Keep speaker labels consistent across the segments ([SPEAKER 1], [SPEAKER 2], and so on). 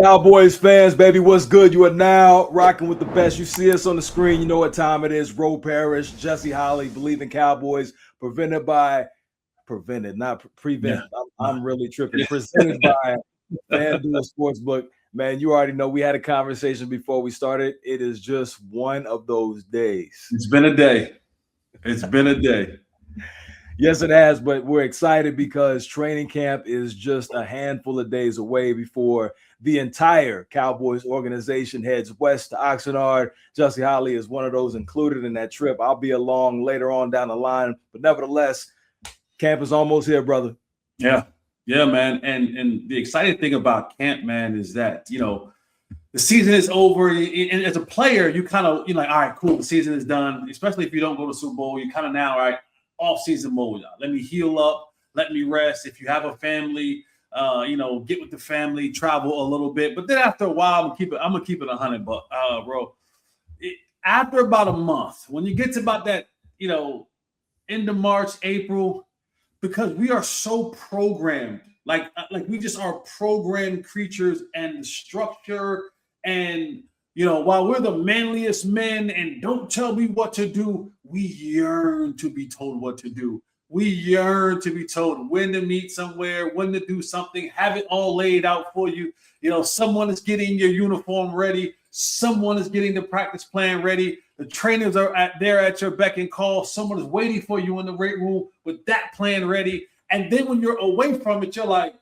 [SPEAKER 1] Cowboys fans, baby, what's good? You are now rocking with the best. You see us on the screen. You know what time it is. Parrish, Jesse Holley, Believe in Cowboys, not prevent.
[SPEAKER 2] Yeah.
[SPEAKER 1] I'm really tripping. Presented by FanDuel Sportsbook. Man, you already know we had a conversation before we started. It is just one of those days.
[SPEAKER 2] It's been a day. It's been a day.
[SPEAKER 1] Yes, it has, but we're excited because training camp is just a handful of days away before the entire Cowboys organization heads west to Oxnard. Jesse Holley is one of those included in that trip. I'll be along later on down the line, but nevertheless, camp is almost here, brother.
[SPEAKER 2] Yeah, man. And the exciting thing about camp, man, is that the season is over. And as a player, you're like, all right, cool, the season is done. Especially if you don't go to Super Bowl, you kind of now, all right, off-season mode. Let me heal up. Let me rest. If you have a family, get with the family, travel a little bit. But then after a while, I'm gonna keep it 100, bro. After about a month, when you get to about that, end of March, April, because we are so programmed, like we just are programmed creatures, and the structure, and while we're the manliest men and don't tell me what to do, we yearn to be told what to do. We yearn to be told when to meet somewhere, when to do something, have it all laid out for you. Someone is getting your uniform ready. Someone is getting the practice plan ready. The trainers are there at your beck and call. Someone is waiting for you in the weight room with that plan ready. And then when you're away from it, you're like,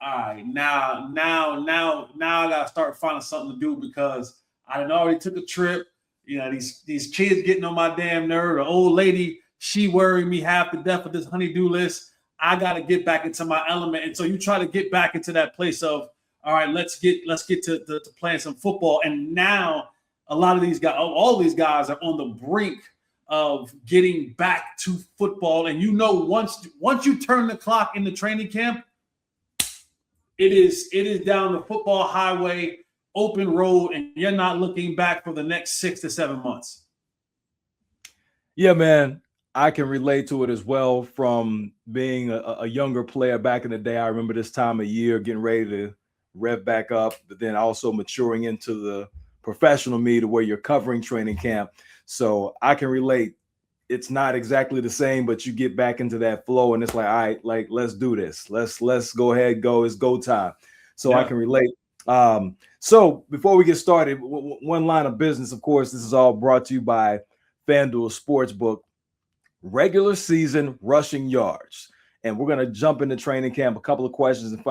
[SPEAKER 2] all right, now I gotta start finding something to do because I already took a trip. These kids getting on my damn nerve. The old lady, she worried me half to death with this honey-do list. I gotta get back into my element. And so you try to get back into that place of, all right, let's get to playing some football. And now a lot of these guys, all these guys are on the brink of getting back to football. And once you turn the clock in the training camp, it is down the football highway, open road, and you're not looking back for the next 6 to 7 months.
[SPEAKER 1] Yeah, man, I can relate to it as well from being a younger player back in the day. I remember this time of year getting ready to rev back up, but then also maturing into the professional me to where you're covering training camp. So I can relate. It's not exactly the same, but you get back into that flow and it's like, all right, like, let's do this. Let's go ahead, go. It's go time. So yeah. I can relate. So before we get started, one line of business, of course, this is all brought to you by FanDuel Sportsbook. Regular season rushing yards. And we're going to jump into training camp. A couple of questions in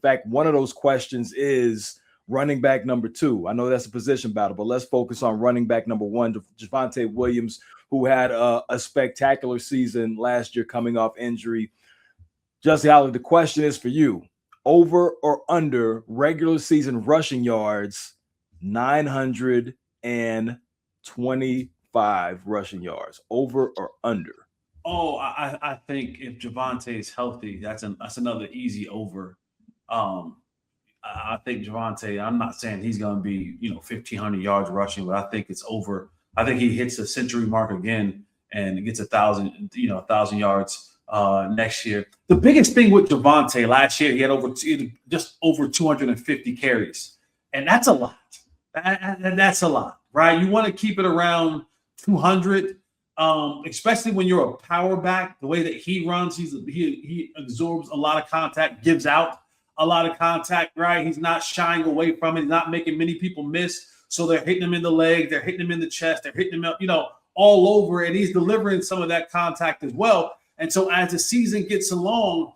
[SPEAKER 1] fact, one of those questions is running back number 2. I know that's a position battle, but let's focus on running back number 1, Javonte Williams, who had a spectacular season last year coming off injury. Jesse Holley, the question is for you. Over or under regular season rushing yards, 925 rushing yards. Over or under?
[SPEAKER 2] Oh, I think if Javonte is healthy, that's another easy over. I think Javonte, I'm not saying he's going to be, 1,500 yards rushing, but I think it's over. I think he hits the century mark again and gets 1,000 yards next year. The biggest thing with Javonte last year, he had just over 250 carries, and that's a lot. That's a lot, right? You want to keep it around 200, especially when you're a power back. The way that he runs, he absorbs a lot of contact, gives out a lot of contact, right? He's not shying away from it. He's not making many people miss. So they're hitting him in the leg, they're hitting him in the chest, they're hitting him up, all over, and he's delivering some of that contact as well. And so as the season gets along,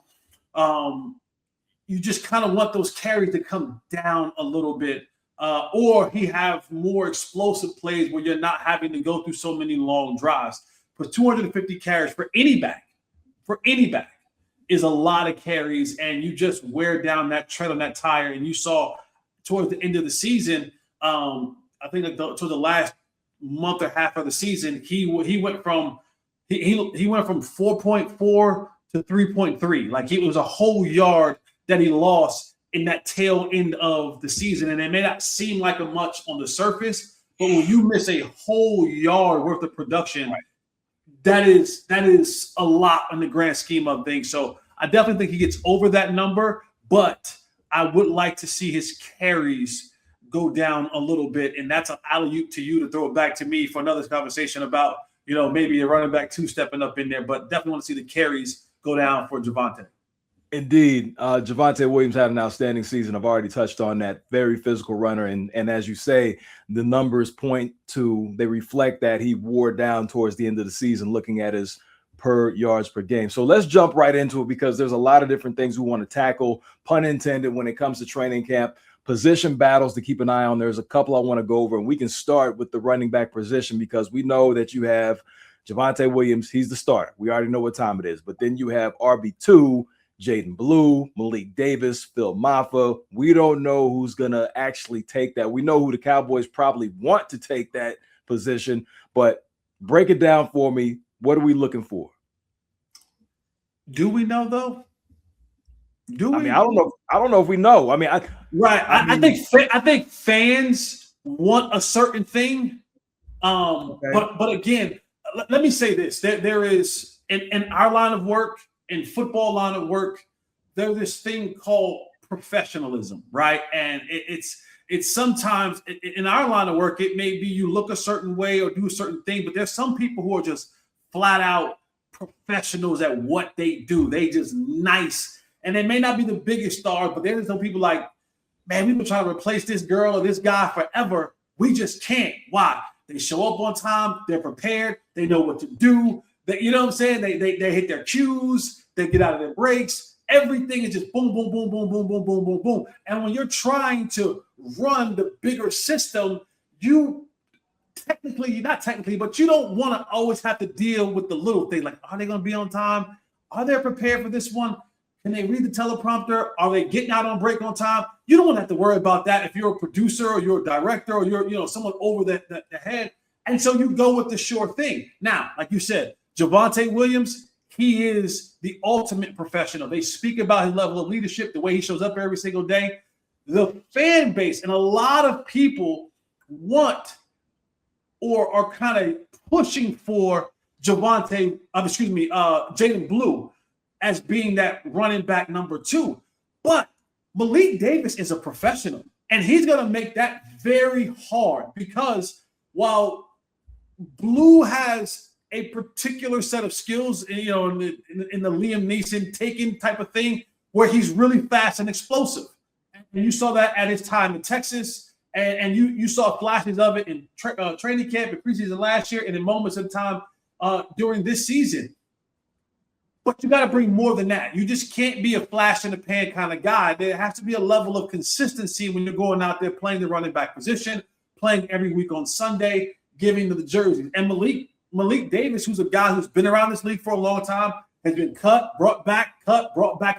[SPEAKER 2] you just kind of want those carries to come down a little bit, or he have more explosive plays where you're not having to go through so many long drives. But 250 carries for any back is a lot of carries, and you just wear down that tread on that tire. And you saw towards the end of the season, I think to the last month or half of the season, he went from 4.4 to 3.3. Like, it was a whole yard that he lost in that tail end of the season. And it may not seem like a much on the surface, but when you miss a whole yard worth of production, right, that is a lot in the grand scheme of things. So I definitely think he gets over that number, but I would like to see his carries go down a little bit. And that's an alley-oop to you to throw it back to me for another conversation about, maybe a running back 2 stepping up in there. But definitely want to see the carries go down for Javonte.
[SPEAKER 1] Indeed. Javonte Williams had an outstanding season. I've already touched on that. Very physical runner. And as you say, the numbers they reflect that he wore down towards the end of the season, looking at his per yards per game. So let's jump right into it, because there's a lot of different things we want to tackle, pun intended, when it comes to training camp. Position battles to keep an eye on. There's a couple I want to go over, and we can start with the running back position, because we know that you have Javonte Williams. He's the starter. We already know what time it is. But then you have RB2, Jaden Blue, Malik Davis, Phil Maffa. We don't know who's going to actually take that. We know who the Cowboys probably want to take that position, but break it down for me. What are we looking for?
[SPEAKER 2] Do we know, though? I
[SPEAKER 1] don't know. I don't know if we know.
[SPEAKER 2] I think fans want a certain thing. Okay. But again, let me say this: there is in our line of work, in football line of work, there's this thing called professionalism, right? And it's sometimes in our line of work, it may be you look a certain way or do a certain thing, but there's some people who are just flat out professionals at what they do. They just nice. And they may not be the biggest stars, but there's some people like, man, we've been trying to replace this girl or this guy forever. We just can't. Why? They show up on time. They're prepared. They know what to do. You know what I'm saying? They hit their cues. They get out of their breaks. Everything is just boom, boom, boom, boom, boom, boom, boom, boom, boom. And when you're trying to run the bigger system, not technically, but you don't want to always have to deal with the little thing. Like, are they going to be on time? Are they prepared for this one? Can they read the teleprompter? Are they getting out on break on time? You don't want to have to worry about that if you're a producer or you're a director or you're someone over the head. And so you go with the sure thing. Now, like you said, Javonte Williams, he is the ultimate professional. They speak about his level of leadership, the way he shows up every single day. The fan base and a lot of people want or are kind of pushing for Jaden Blue as being that running back number 2. But Malik Davis is a professional, and he's going to make that very hard, because while Blue has a particular set of skills, in the Liam Neeson taking type of thing, where he's really fast and explosive. And you saw that at his time in Texas, and you saw flashes of it in training camp and preseason last year, and in moments of time during this season. But you got to bring more than that. You just can't be a flash in the pan kind of guy. There has to be a level of consistency when you're going out there playing the running back position, playing every week on Sunday, giving to the jerseys. And Malik Davis, who's a guy who's been around this league for a long time, has been brought back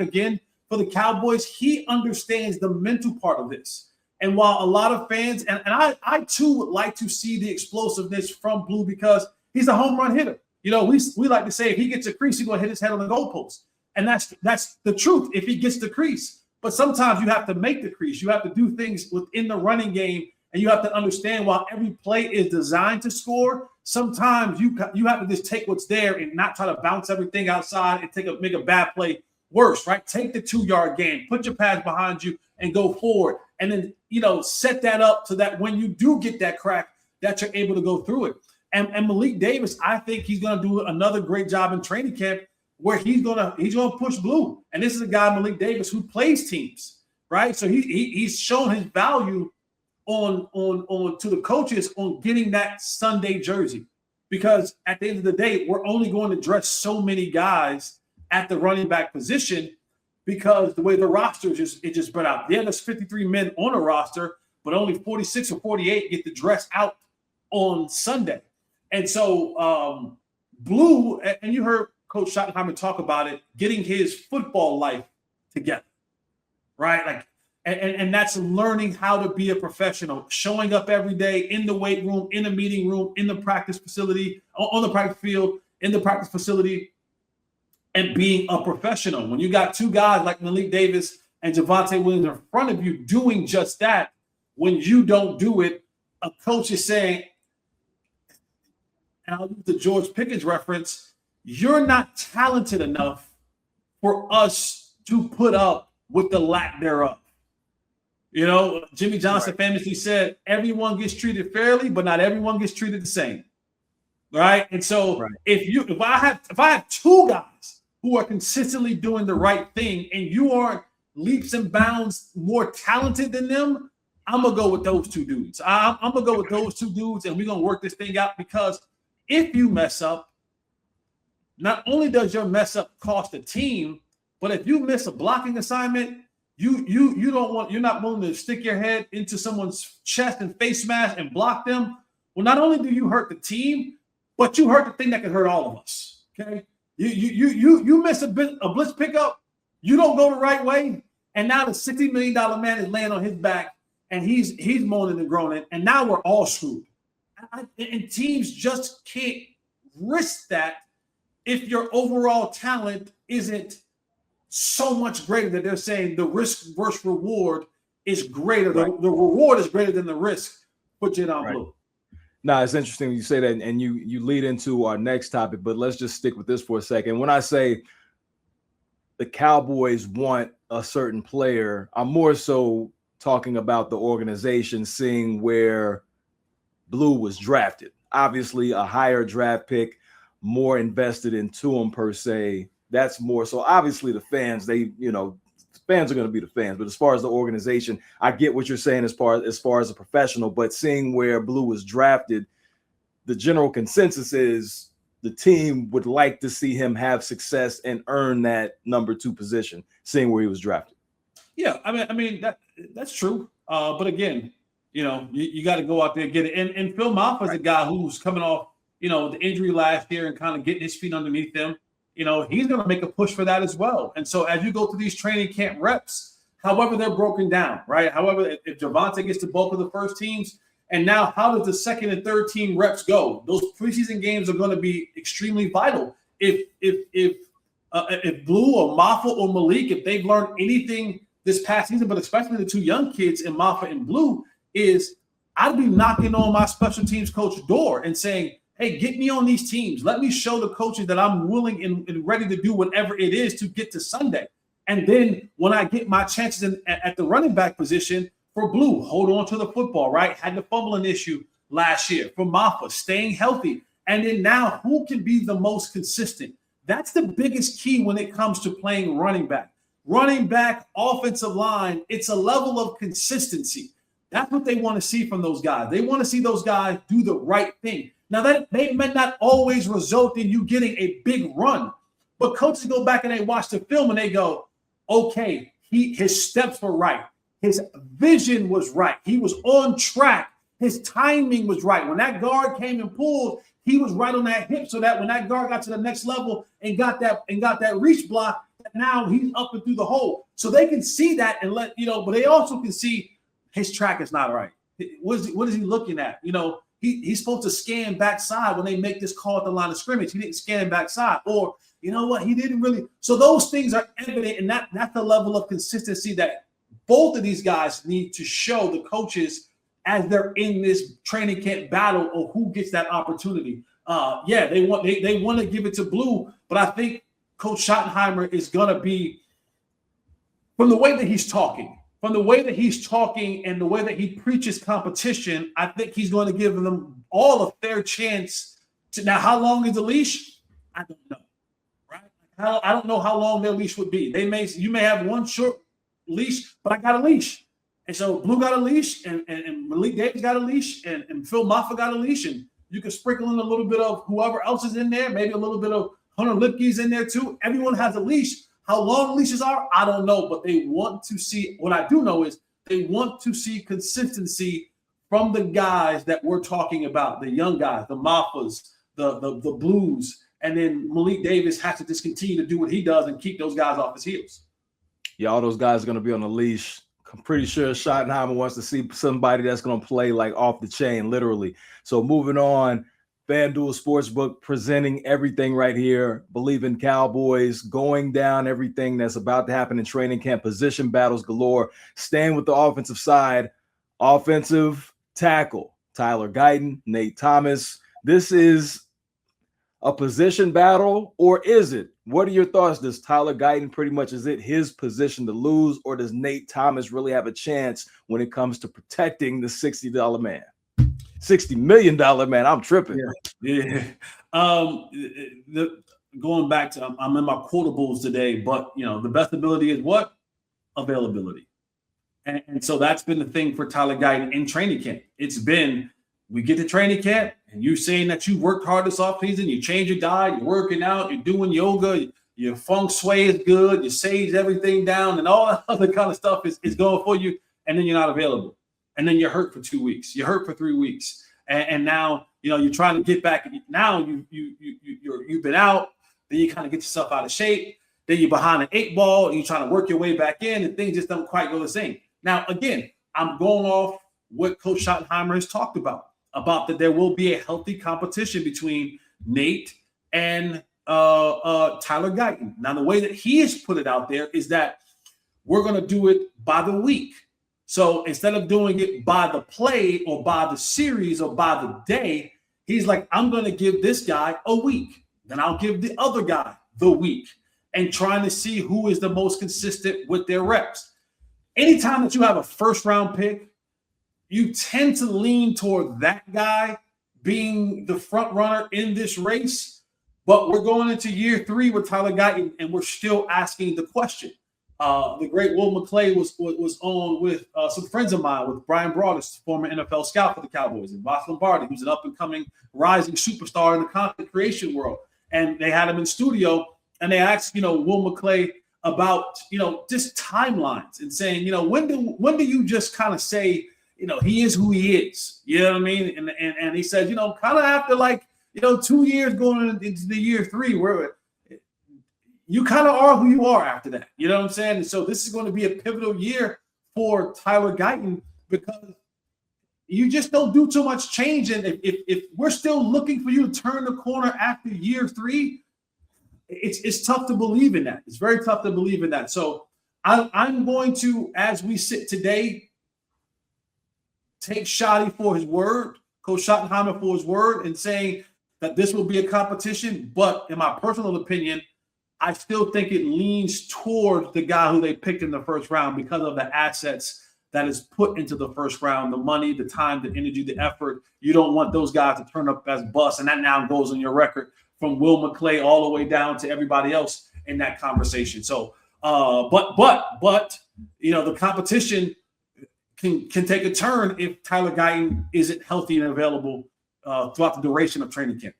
[SPEAKER 2] again for the Cowboys. He understands the mental part of this. And while a lot of fans, and I too would like to see the explosiveness from Blue, because he's a home run hitter. We like to say if he gets a crease, he's going to hit his head on the goalpost. And that's the truth if he gets the crease. But sometimes you have to make the crease. You have to do things within the running game, and you have to understand while every play is designed to score, sometimes you have to just take what's there and not try to bounce everything outside and make a bad play worse, right? Take the 2-yard game, put your pads behind you, and go forward. And then, set that up so that when you do get that crack, that you're able to go through it. And Malik Davis, I think he's going to do another great job in training camp, where he's going to push Blue. And this is a guy, Malik Davis, who plays teams, right? So he's shown his value on to the coaches on getting that Sunday jersey, because at the end of the day, we're only going to dress so many guys at the running back position, because the way the roster is just spread out. Yeah, there's 53 men on a roster, but only 46 or 48 get to dress out on Sunday. And so Blue, and you heard Coach Schottenheimer talk about it, getting his football life together, right? Like, and that's learning how to be a professional, showing up every day in the weight room, in the meeting room, in the practice facility, on the practice field, in the practice facility, and being a professional. When you got 2 guys like Malik Davis and Javonte Williams in front of you doing just that, when you don't do it, a coach is saying, and I'll use the George Pickens reference, you're not talented enough for us to put up with the lack thereof. You know, Jimmy Johnson famously said, everyone gets treated fairly, but not everyone gets treated the same. Right. And so if I have two guys who are consistently doing the right thing and you aren't leaps and bounds more talented than them, I'm gonna go with those two dudes. I'm gonna go with those two dudes, and we're gonna work this thing out, because if you mess up, not only does your mess up cost the team, but if you miss a blocking assignment, you're not willing to stick your head into someone's chest and face mask and block them. Well, not only do you hurt the team, but you hurt the thing that could hurt all of us. Okay, you miss a blitz pickup, you don't go the right way, and now the $60 million man is laying on his back, and he's moaning and groaning, and now we're all screwed. And teams just can't risk that if your overall talent isn't so much greater that they're saying the risk versus reward is greater. The reward is greater than the risk. Put it on blue.
[SPEAKER 1] No, it's interesting you say that, and you lead into our next topic, but let's just stick with this for a second. When I say the Cowboys want a certain player, I'm more so talking about the organization seeing where Blue was drafted. Obviously, a higher draft pick, more invested into him per se. That's more so. Obviously, the fans, fans are going to be the fans. But as far as the organization, I get what you're saying as far as a professional. But seeing where Blue was drafted, the general consensus is the team would like to see him have success and earn that number 2 position, seeing where he was drafted.
[SPEAKER 2] Yeah, I mean that's true. But again, you got to go out there and get it. And Phil Maffa is a guy who's coming off, the injury last year and kind of getting his feet underneath him. He's going to make a push for that as well. And so as you go through these training camp reps, however they're broken down, right? However, if Javonte gets the bulk of the first teams, and now how does the second and third team reps go? Those preseason games are going to be extremely vital. If Blue or Maffa or Malik, if they've learned anything this past season, but especially the two young kids in Maffa and Blue, is I'd be knocking on my special teams coach door and saying, hey, get me on these teams. Let me show the coaches that I'm willing and ready to do whatever it is to get to Sunday. And then when I get my chances at the running back position for Blue, hold on to the football, right? Had the fumbling issue last year. For Maffa, staying healthy. And then now, who can be the most consistent? That's the biggest key when it comes to playing running back. Running back, offensive line, it's a level of consistency. That's what they want to see from those guys. They want to see those guys do the right thing. Now, that may not always result in you getting a big run, but coaches go back and they watch the film and they go, okay, his steps were right. His vision was right. He was on track. His timing was right. When that guard came and pulled, he was right on that hip, so that when that guard got to the next level and got that reach block, now he's up and through the hole. So they can see that and but they also can see his track is not right. What is he looking at? He's supposed to scan backside when they make this call at the line of scrimmage. He didn't scan backside, or he didn't really. So those things are evident, and that's the level of consistency that both of these guys need to show the coaches as they're in this training camp battle of who gets that opportunity. They want to give it to Blue, but I think Coach Schottenheimer is gonna be, from the way that he's talking. From the way that he's talking and the way that he preaches competition, I think he's going to give them all a fair chance to. Now, how long is the leash? I don't know. Right? I don't know how long their leash would be. You may have one short leash, but I got a leash. And so Blue got a leash, and Malik Davis got a leash, and Phil Maffa got a leash, and you can sprinkle in a little bit of whoever else is in there, maybe a little bit of Hunter Lipke's in there too. Everyone has a leash. How long leashes are, I don't know, but they want to see. What I do know is they want to see consistency from the guys that we're talking about, the young guys, the Maffas, the Blues, and then Malik Davis has to just continue to do what he does and keep those guys off his heels.
[SPEAKER 1] Yeah, all those guys are going to be on the leash. I'm pretty sure Schottenheimer wants to see somebody that's going to play like off the chain, literally. So moving on. FanDuel Sportsbook presenting everything right here. Believe in Cowboys, going down everything that's about to happen in training camp, position battles galore. Staying with the offensive side, offensive tackle, Tyler Guyton, Nate Thomas. This is a position battle, or is it? What are your thoughts? Does Tyler Guyton pretty much, is it his position to lose, or does Nate Thomas really have a chance when it comes to protecting the $60 man? $60 million man. I'm tripping.
[SPEAKER 2] Yeah. Going back to, I'm in my quotables today, but the best ability is what? Availability. And so that's been the thing for Tyler Guyton in training camp. It's been, we get to training camp and you're saying that you worked hard this offseason, you change your diet, you're working out, you're doing yoga, your feng shui is good, you sage everything down, and all that other kind of stuff is going for you, and then you're not available. And then you're hurt for 2 weeks, you're hurt for 3 weeks. And now, you're trying to get back. Now you've been out, then you kind of get yourself out of shape, then you're behind an 8 ball, and you're trying to work your way back in, and things just don't quite go the same. Now, again, I'm going off what Coach Schottenheimer has talked about that there will be a healthy competition between Nate and Tyler Guyton. Now, the way that he has put it out there is that we're going to do it by the week. So instead of doing it by the play or by the series or by the day, he's like, I'm going to give this guy a week. Then I'll give the other guy the week, and trying to see who is the most consistent with their reps. Anytime that you have a first-round pick, you tend to lean toward that guy being the front runner in this race. But we're going into year 3 with Tyler Guyton, and we're still asking the question. The great Will McClay was on with some friends of mine, with Brian Broaddus, former NFL scout for the Cowboys, and Voss Lombardi, who's an up-and-coming rising superstar in the content creation world. And they had him in studio, and they asked, Will McClay about, just timelines, and saying, when do you just kind of say, he is who he is? You know what I mean? And he said, kind of after 2 years going into the year 3, where you kind of are who you are after that. You know what I'm saying? And so this is going to be a pivotal year for Tyler Guyton, because you just don't do too much change. And if we're still looking for you to turn the corner after year 3, it's tough to believe in that. It's very tough to believe in that. So I'm going to, as we sit today, take Shotty for his word, Coach Schottenheimer for his word, and saying that this will be a competition. But in my personal opinion, I still think it leans towards the guy who they picked in the first round, because of the assets that is put into the first round, the money, the time, the energy, the effort. You don't want those guys to turn up as busts, and that now goes on your record from Will McClay all the way down to everybody else in that conversation. So, but the competition can take a turn if Tyler Guyton isn't healthy and available throughout the duration of training camp.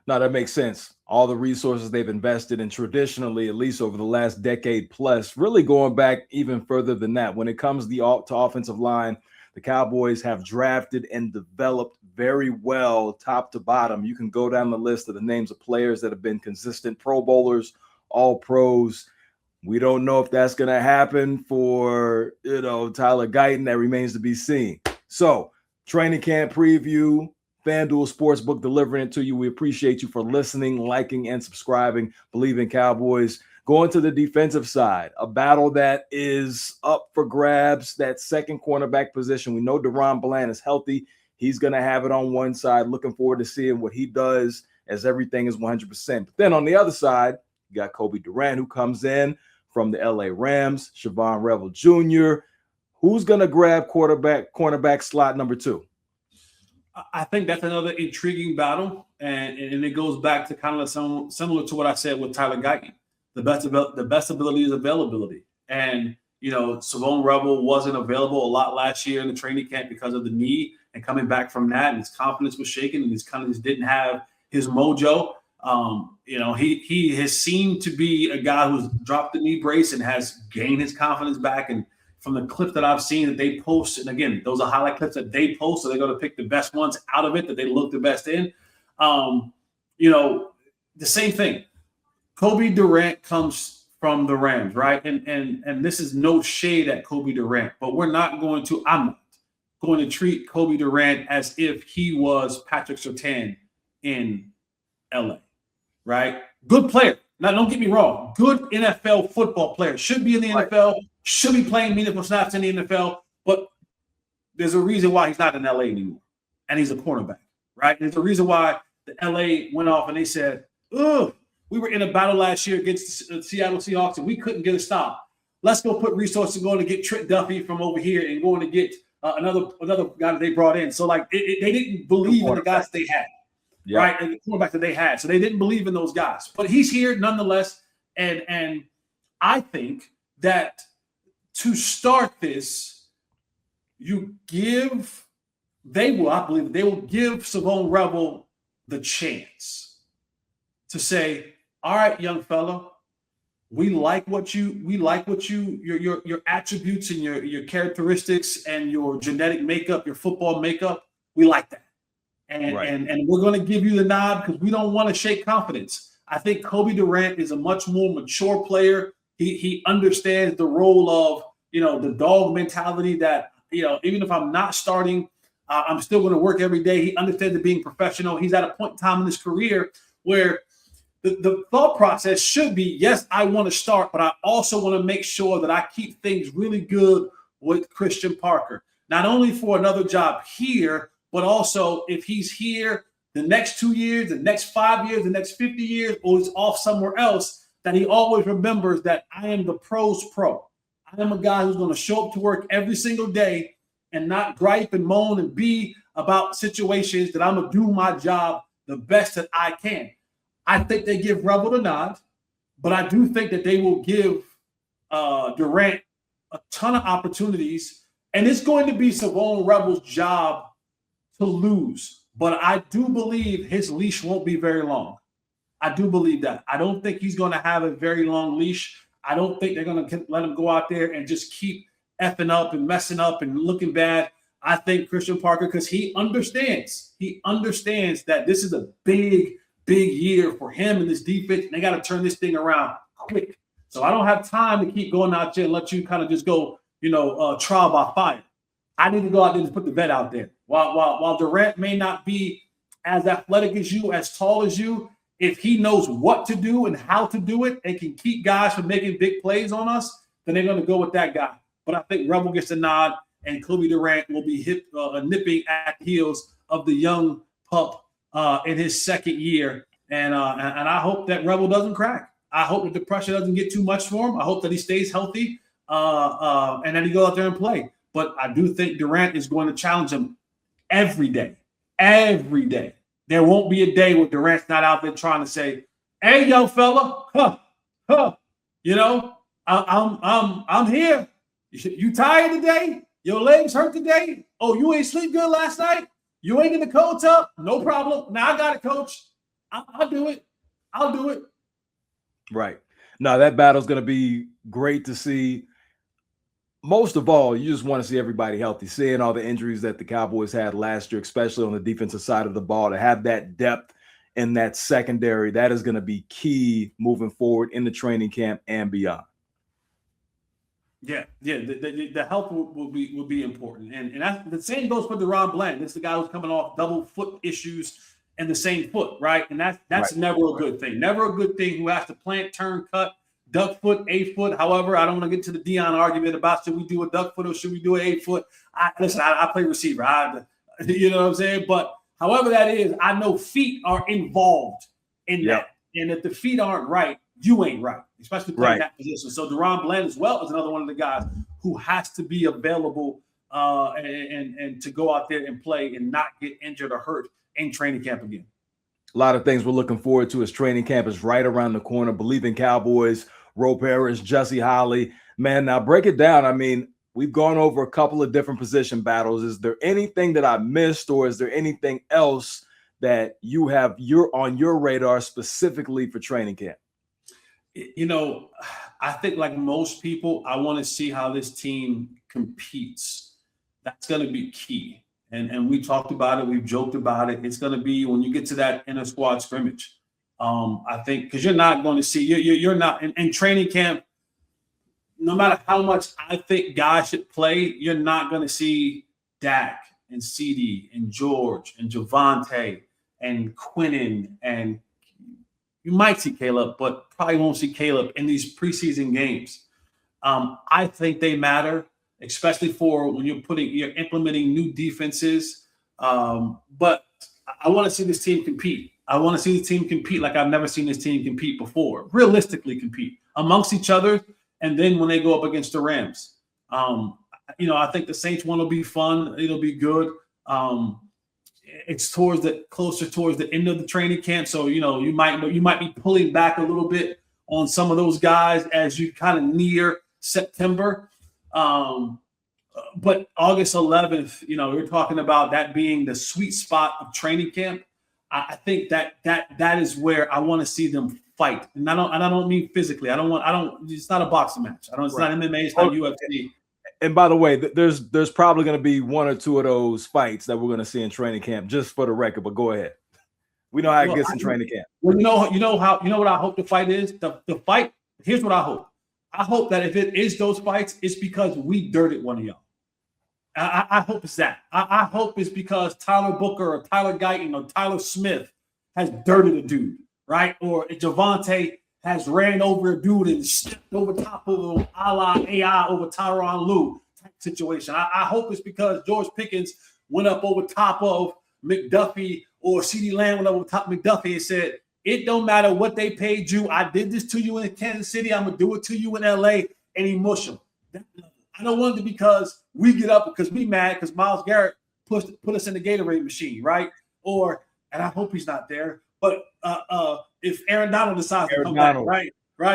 [SPEAKER 1] No, that makes sense. All the resources they've invested in traditionally, at least over the last decade plus, really going back even further than that. When it comes to offensive line, the Cowboys have drafted and developed very well, top to bottom. You can go down the list of the names of players that have been consistent Pro Bowlers, all pros. We don't know if that's going to happen for, Tyler Guyton. That remains to be seen. So, training camp preview, FanDuel Sportsbook delivering it to you. We appreciate you for listening, liking, and subscribing. Believe in Cowboys. Going to the defensive side, a battle that is up for grabs, that second cornerback position. We know Deron Bland is healthy. He's going to have it on one side. Looking forward to seeing what he does, as everything is 100%. But then on the other side, you got Kobe Durant, who comes in from the LA Rams, Siobhan Revel Jr. Who's going to grab cornerback slot number 2?
[SPEAKER 2] I think that's another intriguing battle, and it goes back to kind of similar to what I said with Tyler Guyton. The best ability is availability, and Siobhan Revel wasn't available a lot last year in the training camp because of the knee, and coming back from that, and his confidence was shaken, and his kind of just didn't have his mojo. He has seemed to be a guy who's dropped the knee brace and has gained his confidence back. And from the clips that I've seen that they post, and again, those are highlight clips that they post, so they're going to pick the best ones out of it that they look the best in. The same thing. Kobe Durant comes from the Rams, right? And this is no shade at Kobe Durant, but I'm not going to treat Kobe Durant as if he was Patrick Surtain in LA, right? Good player. Now, don't get me wrong. Good NFL football player. Should be in the NFL. Should be playing meaningful snaps in the NFL. But there's a reason why he's not in LA anymore. And he's a cornerback, right? There's a reason why the LA went off and they said, "Ugh, we were in a battle last year against the Seattle Seahawks and we couldn't get a stop. Let's go put resources going to get Trent Duffy from over here and going to get another guy that they brought in." So like they didn't believe in the guys they had, right? And the quarterback that they had, so they didn't believe in those guys. But he's here nonetheless, and I think that to start this, I believe they will give Savone Rebel the chance to say, "All right, young fella, we like your attributes and your characteristics and your genetic makeup, your football makeup. We like that. And we're going to give you the nod because we don't want to shake confidence." I think Kobe Durant is a much more mature player. He understands the role of, the dog mentality that, even if I'm not starting, I'm still going to work every day. He understands being professional. He's at a point in time in his career where the thought process should be, yes, I want to start, but I also want to make sure that I keep things really good with Christian Parker. Not only for another job here, but also if he's here the next 2 years, the next 5 years, the next 50 years, or he's off somewhere else, that he always remembers that I am the pro's pro. I am a guy who's going to show up to work every single day and not gripe and moan and be about situations, that I'm going to do my job the best that I can. I think they give Rebel the nod, but I do think that they will give Durant a ton of opportunities, and it's going to be Savone Rebel's job to lose. But I do believe his leash won't be very long. I do believe that. I don't think he's going to have a very long leash. I don't think they're going to let him go out there and just keep effing up and messing up and looking bad. I think Christian Parker, because he understands that this is a big year for him and this defense. They got to turn this thing around quick. So I don't have time to keep going out there and let you kind of just go, trial by fire. I need to go out there and put the vet out there. While Durant may not be as athletic as you, as tall as you, if he knows what to do and how to do it and can keep guys from making big plays on us, then they're going to go with that guy. But I think Rebel gets the nod, and Kobe Durant will be nipping at the heels of the young pup in his second year. And I hope that Rebel doesn't crack. I hope that the pressure doesn't get too much for him. I hope that he stays healthy and that he goes out there and play. But I do think Durant is going to challenge him every day. Every day. There won't be a day where Durant's not out there trying to say, "Hey, young fella, I'm here. You tired today? Your legs hurt today? Oh, you ain't sleep good last night? You ain't in the cold tub? No problem. Now I got it, coach. I'll do it. I'll do it."
[SPEAKER 1] Right. Now that battle's going to be great to see. Most of all, you just want to see everybody healthy, seeing all the injuries that the Cowboys had last year, especially on the defensive side of the ball, to have that depth in that secondary. That is going to be key moving forward in the training camp and beyond.
[SPEAKER 2] Yeah. The health will be important, and that's, the same goes for Deron Bland. This is the guy who's coming off double foot issues in the same foot, right? And that's right. Never a good thing. Never a good thing. Who has to plant, turn, cut, duck foot, 8 foot. However, I don't want to get to the Dion argument about should we do a duck foot or should we do an 8 foot. I play receiver. You know what I'm saying? But however that is, I know feet are involved in that, and if the feet aren't right, you ain't right, especially playing that position. So Deron Bland as well is another one of the guys who has to be available and to go out there and play and not get injured or hurt in training camp again.
[SPEAKER 1] A lot of things we're looking forward to as training camp is right around the corner. Believe in Cowboys, Parrish, Jesse Holley. Man, now break it down. I mean, we've gone over a couple of different position battles. Is there anything that I missed, or is there anything else that you have on your radar specifically for training camp?
[SPEAKER 2] I think like most people, I want to see how this team competes. That's going to be key. And we talked about it. We've joked about it. It's going to be when you get to that inner squad scrimmage. I think because you're not going to see you're not in training camp. No matter how much I think guys should play, you're not going to see Dak and CD and George and Javonte and Quinnen, and you might see Caleb, but probably won't see Caleb in these preseason games. I think they matter, especially for when you're implementing new defenses. But I want to see this team compete. I want to see the team compete like I've never seen this team compete before, realistically compete amongst each other. And then when they go up against the Rams, I think the Saints one will be fun. It'll be good. It's closer towards the end of the training camp. So, you might be pulling back a little bit on some of those guys as you kind of near September. But August 11th, you're talking about that being the sweet spot of training camp. I think that is where I want to see them fight. And I don't mean physically. It's not a boxing match. It's not MMA, it's not UFC.
[SPEAKER 1] And by the way, there's probably going to be one or two of those fights that we're going to see in training camp, just for the record. But go ahead. We know how it gets in training camp.
[SPEAKER 2] Well, what I hope the fight is. The fight. Here's what I hope. I hope that if it is those fights, it's because we dirted one of y'all. I hope it's that. I hope it's because Tyler Booker or Tyler Guyton or Tyler Smith has dirted a dude, right? Or Javante has ran over a dude and stepped over top of him, a la AI over Tyronn Lue type situation. I hope it's because George Pickens went up over top of McDuffie, or CeeDee Lamb went over top of McDuffie and said, it don't matter what they paid you. I did this to you in Kansas City. I'm going to do it to you in LA. And he mush him. I don't want it because we get up because we mad because Myles Garrett put us in the Gatorade machine, right? And I hope he's not there. But if Aaron Donald decides to come back, right?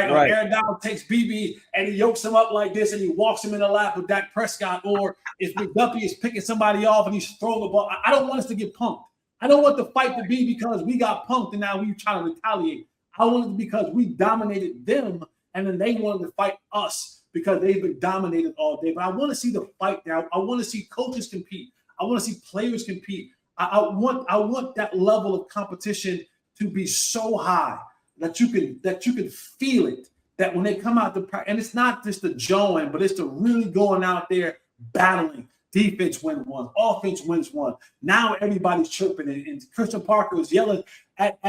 [SPEAKER 2] Or Aaron Donald takes BB and he yokes him up like this and he walks him in the lap with Dak Prescott, or if McDuffie is picking somebody off and he's throwing the ball. I don't want us to get punked. I don't want the fight to be because we got punked and now we're trying to retaliate. I want it to be because we dominated them and then they wanted to fight us because they've been dominated all day. But I want to see the fight now. I want to see coaches compete. I want to see players compete. I want that level of competition to be so high that you can feel it. That when they come out to practice, and it's not just the join, but it's the really going out there battling. Defense wins one, offense wins one. Now everybody's chirping, and Christian Parker is yelling at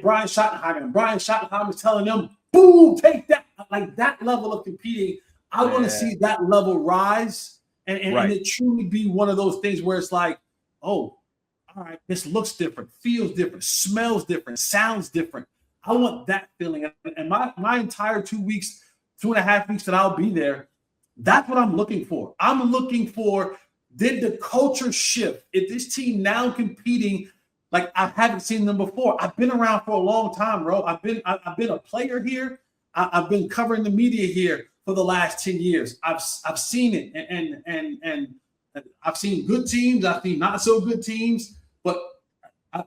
[SPEAKER 2] Brian Schottenheimer, and Brian Schottenheimer is telling them, "Boom, take that!" Like that level of competing. I want to see that level rise, and it truly be one of those things where it's like, oh, all right, this looks different, feels different, smells different, sounds different. I want that feeling, and my entire 2 weeks, 2.5 weeks that I'll be there, that's what I'm looking for. I'm looking for, did the culture shift? Is this team now competing like I haven't seen them before? I've been around for a long time, bro. I've been a player here. I've been covering the media here for the last 10 years. I've seen it, and I've seen good teams. I've seen not so good teams, but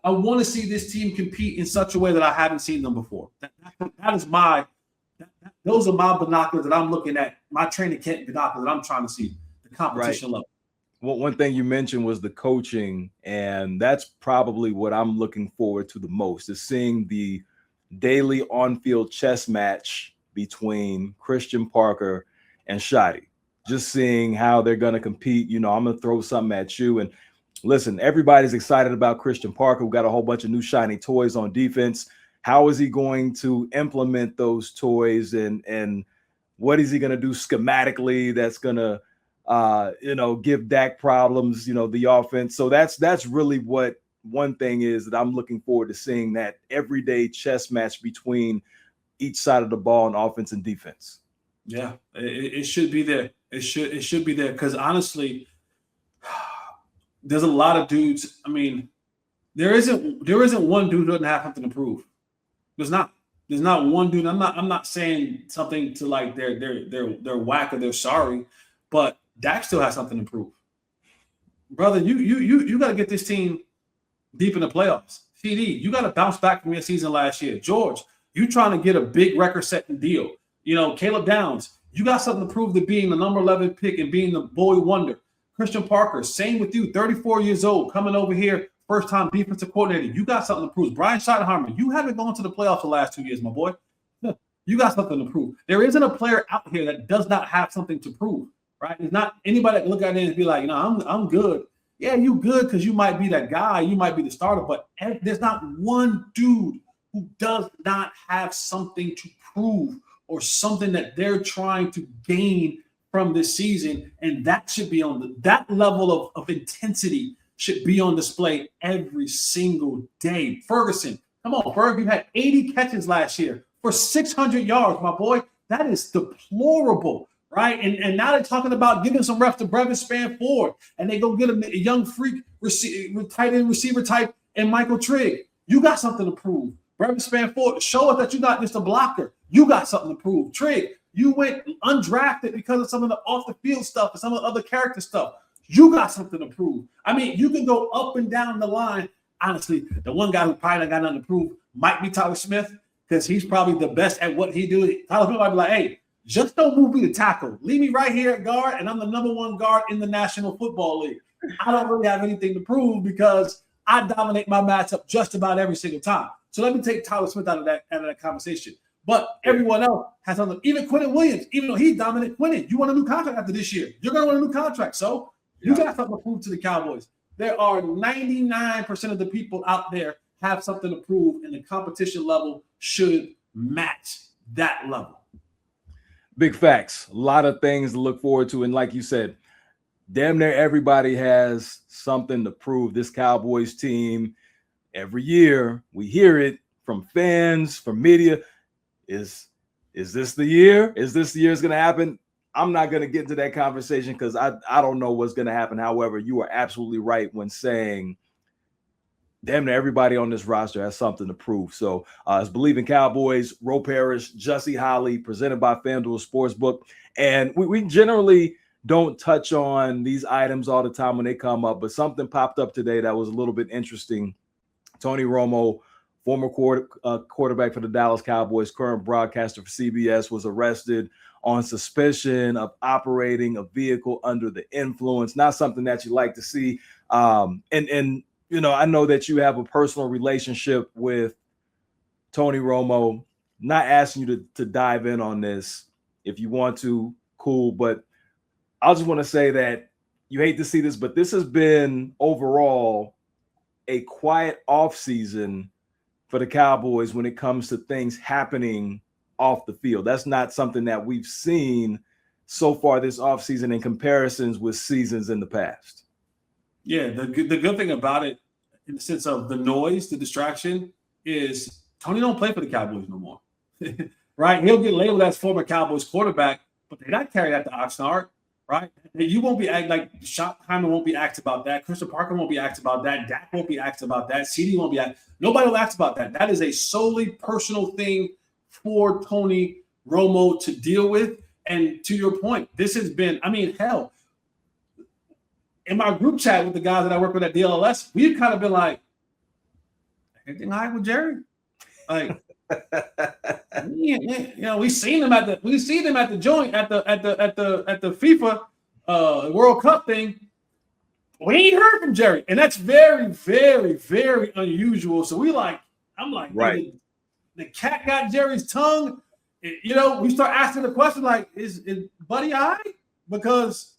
[SPEAKER 2] I want to see this team compete in such a way that I haven't seen them before. Those are my binoculars that I'm looking at, my training camp binoculars that I'm trying to see the competition level.
[SPEAKER 1] Well, one thing you mentioned was the coaching, and that's probably what I'm looking forward to the most, is seeing the daily on-field chess match between Christian Parker and Shotty. Just seeing how they're going to compete. I'm going to throw something at you. And listen, everybody's excited about Christian Parker. We've got a whole bunch of new shiny toys on defense. How is he going to implement those toys, and what is he going to do schematically that's going to give Dak problems, the offense. So that's really what one thing is that I'm looking forward to seeing, that everyday chess match between each side of the ball in offense and defense.
[SPEAKER 2] Yeah, it should be there. It should be there, because honestly, there's a lot of dudes. I mean, there isn't one dude who doesn't have something to prove. There's not one dude. I'm not saying something to like they're whack or they're sorry, but Dak still has something to prove. Brother, you got to get this team deep in the playoffs. CD, you got to bounce back from your season last year. George, you trying to get a big record-setting deal. Caleb Downs, you got something to prove to being the number 11 pick and being the boy wonder. Christian Parker, same with you, 34 years old, coming over here, first-time defensive coordinator. You got something to prove. Brian Schottenheimer, you haven't gone to the playoffs the last 2 years, my boy. You got something to prove. There isn't a player out here that does not have something to prove, right? There's not anybody that can look at it and be like, I'm good. Yeah, you good because you might be that guy. You might be the starter, but there's not one dude who does not have something to prove or something that they're trying to gain from this season. And that should be that level of intensity should be on display every single day. Ferguson, Come on, Ferg, you had 80 catches last year for 600 yards, my boy. That is deplorable, right? And now they're talking about giving some reps to Brevin Spann-Ford, and they go get a young freak tight end receiver type and Michael Trigg. You got something to prove. Brevin Spann-Ford, show us that you're not just a blocker. You got something to prove. Trigg, you went undrafted because of some of the off-the-field stuff and some of the other character stuff. You got something to prove. I mean, you can go up and down the line. Honestly, the one guy who probably got nothing to prove might be Tyler Smith, because he's probably the best at what he do. Tyler Smith might be like, hey, just don't move me to tackle. Leave me right here at guard, and I'm the number one guard in the National Football League. I don't really have anything to prove because I dominate my matchup just about every single time. So let me take Tyler Smith out of that conversation. But everyone else has something. Even Quinnen Williams, even though he dominated Quinnen, you want a new contract after this year. You're going to want a new contract. So you got something to prove to the Cowboys. There are 99% of the people out there have something to prove, and the competition level should match that level.
[SPEAKER 1] Big facts. A lot of things to look forward to. And like you said, damn near everybody has something to prove. This Cowboys team, every year we hear it from fans, from media. Is this the year? Is this the year it's going to happen? I'm not going to get into that conversation because I don't know what's going to happen. However, you are absolutely right when saying damn near everybody on this roster has something to prove. So it's Believe in Cowboys, Parrish, Jesse Holley, presented by FanDuel Sportsbook. And we generally don't touch on these items all the time when they come up, but something popped up today that was a little bit interesting. Tony Romo, former quarterback for the Dallas Cowboys, current broadcaster for CBS, was arrested on suspicion of operating a vehicle under the influence. Not something that you like to see. And you know, I know that you have a personal relationship with Tony Romo. Not asking you to dive in on this. If you want to, cool. But I just want to say that you hate to see this, but this has been overall a quiet offseason for the Cowboys when it comes to things happening off the field. That's not something that we've seen so far this offseason in comparisons with seasons in the past.
[SPEAKER 2] Yeah, the good thing about it, in the sense of the noise, the distraction, is Tony don't play for the Cowboys no more. Right? He'll get labeled as former Cowboys quarterback, but they not carry that to Oxnard, right? You won't be like Schottenheimer won't be asked about that. Christian Parker won't be asked about that. Dak won't be asked about that. CD won't be asked. Nobody will ask about that. That is a solely personal thing for Tony Romo to deal with. And to your point, this has been, I mean, hell, in my group chat with the guys that I work with at DLS, we've kind of been like, anything high with Jerry? Like, you know, we seen them at the joint at the FIFA World Cup thing. We ain't heard from Jerry, and that's very, very, very unusual. So I'm like,
[SPEAKER 1] right.
[SPEAKER 2] The cat got Jerry's tongue. You know, we start asking the question like, is Buddy all right? Because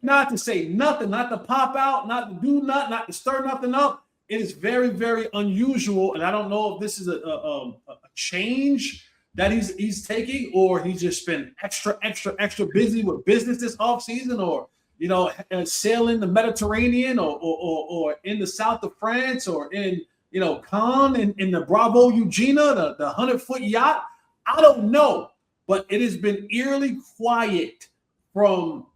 [SPEAKER 2] not to say nothing, not to pop out, not to do nothing, not to stir nothing up. It is very, very unusual, and I don't know if this is a change that he's taking, or he's just been extra busy with business this offseason, or you know, sailing the Mediterranean, or in the south of France, or in Cannes in the Bravo Eugenia, the 100-foot yacht. I don't know, but it has been eerily quiet from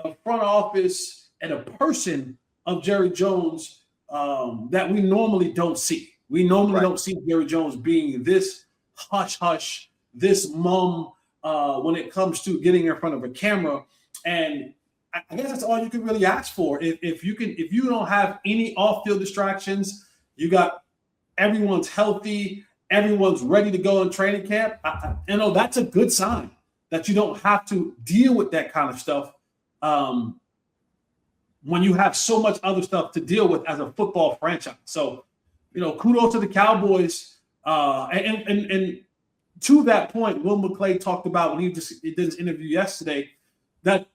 [SPEAKER 2] a front office and a person of Jerry Jones that we normally don't see. We normally don't see Jerry Jones being this hush-hush, this mum when it comes to getting in front of a camera. And I guess that's all you can really ask for. If you don't have any off-field distractions, you got everyone's healthy, everyone's ready to go in training camp. You know, that's a good sign that you don't have to deal with that kind of stuff when you have so much other stuff to deal with as a football franchise. So, you know, kudos to the Cowboys. And to that point, Will McClay talked about when he did his interview yesterday that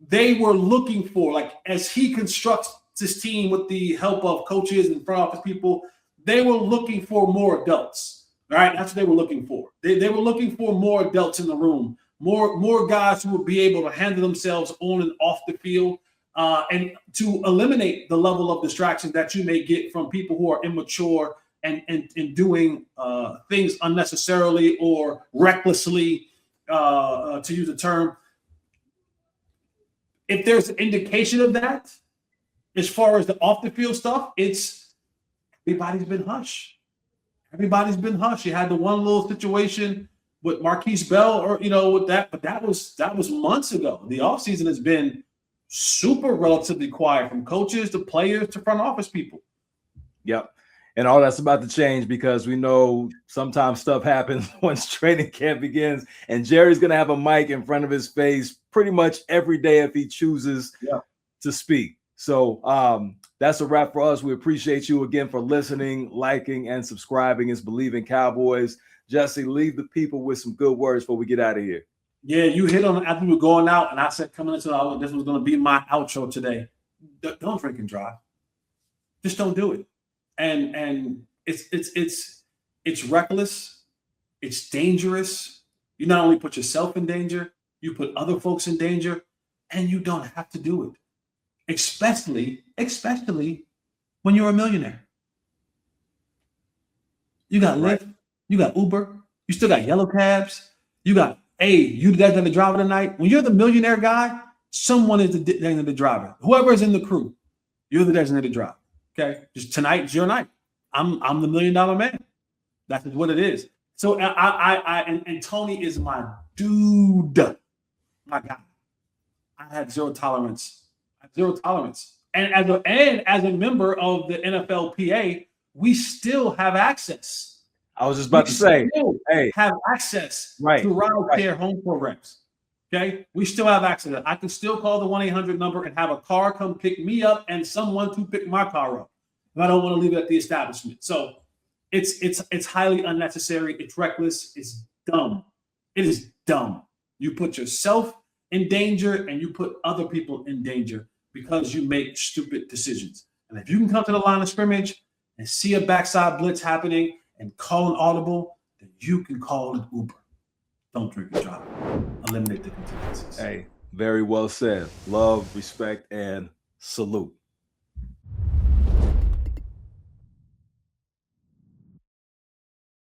[SPEAKER 2] they were looking for, like, as he constructs this team with the help of coaches and front office people, they were looking for more adults. All right, that's what they were looking for. They were looking for more adults in the room, more guys who would be able to handle themselves on and off the field. and to eliminate the level of distraction that you may get from people who are immature and doing things unnecessarily or recklessly, to use the term. If there's an indication of that, as far as the off the field stuff, it's everybody's been hush. Everybody's been hush. You had the one little situation with Marquise Bell, or with that, but that was months ago. The offseason has been super relatively quiet, from coaches to players to front office people.
[SPEAKER 1] Yep. And all that's about to change, because we know sometimes stuff happens once training camp begins, and Jerry's going to have a mic in front of his face pretty much every day if he chooses to speak. So that's a wrap for us. We appreciate you again for listening, liking, and subscribing. It's Believe in Cowboys. Jesse, leave the people with some good words before we get out of here.
[SPEAKER 2] Yeah, you hit on it after we were going out, and I said coming into this was going to be my outro today. Don't drink and drive. Just don't do it. And it's reckless. It's dangerous. You not only put yourself in danger, you put other folks in danger, and you don't have to do it. Especially when you're a millionaire. You got Lyft, you got Uber, you still got yellow cabs, you got, hey, you the designated driver tonight. When you're the millionaire guy, someone is the designated driver. Whoever is in the crew, you're the designated driver. Okay, just tonight is your night. I'm the $1 million man. That's what it is. So and Tony is my dude, my guy. I have zero tolerance. And as a member of the NFLPA, we still have access.
[SPEAKER 1] I was just about to say, hey,
[SPEAKER 2] have access to ride care home programs. Okay, we still have access. I can still call the 1-800 number and have a car come pick me up and someone to pick my car up if I don't want to leave it at the establishment. So it's highly unnecessary. It's reckless. It's dumb. It is dumb. You put yourself in danger and you put other people in danger because you make stupid decisions. And if you can come to the line of scrimmage and see a backside blitz happening and call an audible, then you can call an Uber. Don't drink and drive. Eliminate the contingencies.
[SPEAKER 1] Hey, very well said. Love, respect, and salute.